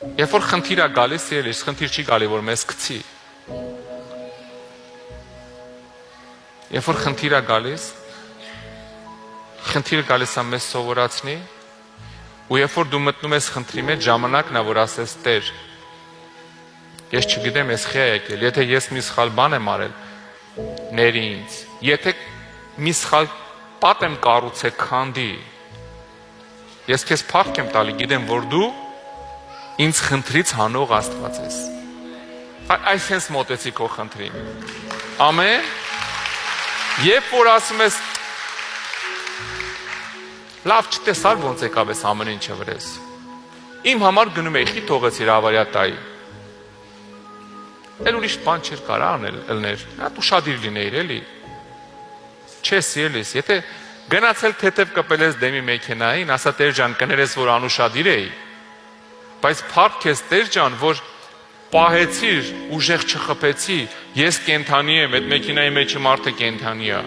Երբ որ խնդիր է գալիս, սիրելիս, խնդիր չի գալի, որ մեզ գցի։ Երբ որ խնդիր է գալիս, խնդիրը գալիս է մեզ սովորացնի, ու երբ որ դու մտնում ես խնդրի մեջ, ժամանակն է, որ ասես Տեր, ես չգիտեմ, ես խի եկել, եթե ես մի սխալ բան եմ արել, ների ինձ, եթե մի սխալ պատ եմ կառուցել քանդի, ես քեզ փառք եմ տալի, գիտեմ, որ դու ինձ խնդրից հանող Աստված ես։ Այսպես մոտեցի քո խնդրին։ Ամեն։ Երբ որ ասում ես լավ չտեսար ոնց եկավ ես ամեն ինչը վրես։ Իմ համար գնում էի, խի թողեցիր ավարյա տայի։ Էլ ուրիշ բան չէր կարա անել, ելներ։ Հատ ուշադիր լինեիր, էլի։ Չես ելիս, եթե գնացել թեթև կպել ես դեմի մեքենային, ասա Տեր ջան, կներես, որ անուշադիր էի։ Բայց փառք քեզ Տեր ջան, որ պահեցիր, ուժեղ չխփեցի, ես կենթանի եմ, այդ մեքենայի մեջը մարդը կենթանի է։